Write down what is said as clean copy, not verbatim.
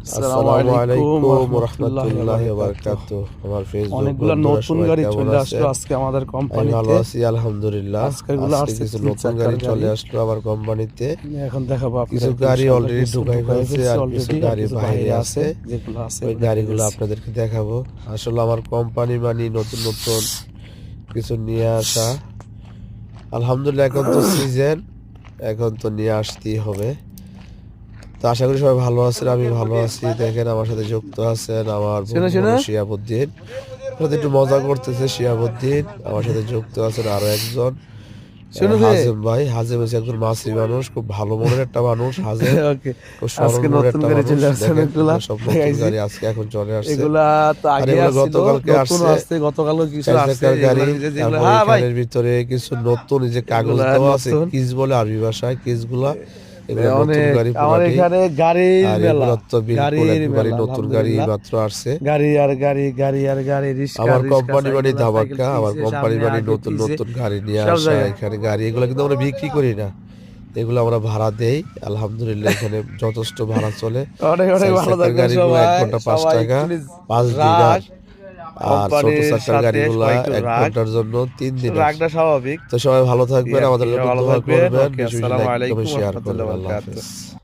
আসসালামু আসসালামু আলাইকুম আলাইকুম রহমতুল্লাহি ওয়া রহমতুল্লাহি বারাকাতুহু। বারাকাতুহ। আমার ফেসবুক অনেকগুলা বন্ধুরা নতুন সবাই গাড়ি কেমন চলে আসলো আছেন? আজকে আমাদের আমি ভালো কোম্পানিতে। আছি আলহামদুলিল্লাহ। আজকেরগুলো আজকে আসছে কিছু তিন নতুন চাকার গাড়ি চলে গাড়ি। আসলো আমার কোম্পানিতে। আমি এখন দেখাবো কিছু আপনাদেরকে গাড়ি ইনশাআল্লাহ। অলরেডি কিছু ঢুকাই ঢুকাই ফেলছে ফেলছি আর কিছু অলরেডি, আর গাড়ি কিছু বাইরে বাইরে আছে, আছে। যেগুলো আছে ওই এগুলো দেখা গাড়িগুলো গেছে। আপনাদেরকে দেখাবো। আসলে আমার কোম্পানি মানে নতুন নতুন কিছু নিয়ে আসা। আলহামদুলিল্লাহ এখন তো সিজন, এখন তো নিয়ে আসতেই হবে। তো আশা করি সবাই ভালো আছেন, আমি ভালো আছি। দেখেন আমার সাথে যুক্ত আছেন আমার শুনে বন্ধু শুনে হলো শিহাবুদ্দিন। সাথে একটু মজা করতেছে শিহাবুদ্দিন। আমার সাথে যুক্ত আছেন আরো একজন শুনে দে। হাজেম ভাই। হাজেম হচ্ছে একজন মাসি মানুষ, খুব ভালো মনের একটা মানুষ হাজেম। ওকে, খুব সরল আজকে মনের নতুন একটা গাড়ি মানুষ। চলে আসছে দেখেন অনেকগুলা, এগুলো সব নতুন দেখাইছি। গাড়ি আজকে এখন চলে আসছে। এগুলা তো আর আগে এগুলো আসছিল, গতকালকে নতুনও আসছে। আসছে, গতকালও কিছু 4 আসছে। চাকার গাড়ি। এগুলোর ভিতরে যেগুলো, তারপরে হ্যাঁ ভাই, এখানের ভিতরে কিছু নতুন এই যে কাগজ এগুলা দেওয়া আছে, নতুন। কিস বলে আরবি ভাষায়, কিসগুলা এগুলো নতুন অনেক, গাড়ি আমার পুরাটি। এখানে গাড়ির আর মেলা, এগুলো তো বিলকুল গাড়ির একেবারে মেলা নতুন গাড়ি আলহামদুলিল্লাহ। মাত্র আসছে। গাড়ি আর গাড়ি, গাড়ি আর গাড়ি, রিক্সা আমার রিক্সা, কোম্পানি মানে সাইকেল আর সাইকেল, ধামাকা। আমার পিছে কোম্পানি সামনে মানে আগে নতুন পিছে নতুন গাড়ি নিয়ে সব আসা। জায়গায়। এখানে গাড়ি এগুলো কিন্তু আমরা বিক্রি করি না, এগুলো আমরা ভাড়া দেই। আলহামদুলিল্লাহ এখানে যথেষ্ট ভাড়া চলে। অনেক অনেক 4 ভালো চাকার থাকবেন গাড়িগুলো 1 সবাই। ঘন্টা 5 সবাই টাকা, একটু 5 রাগ, দিনার। আর ছোট কোম্পানির চাকার সাথে গাড়িগুলা সবাই একটু 1 রাগ, ঘন্টার জন্য 3 দিনার। রাগটা স্বাভাবিক। তো সবাই ভালো এই থাকবেন, আর কি, আমাদের জন্য ভালো দোয়া থাকবেন। করবেন, ওকে, বেশি বেশি আসসালামু লাইক আলাইকুম কমেন্ট শেয়ার রহমতুল্লাহ করবেন। আল্লাহ বারকাতুহু। হাফেজ।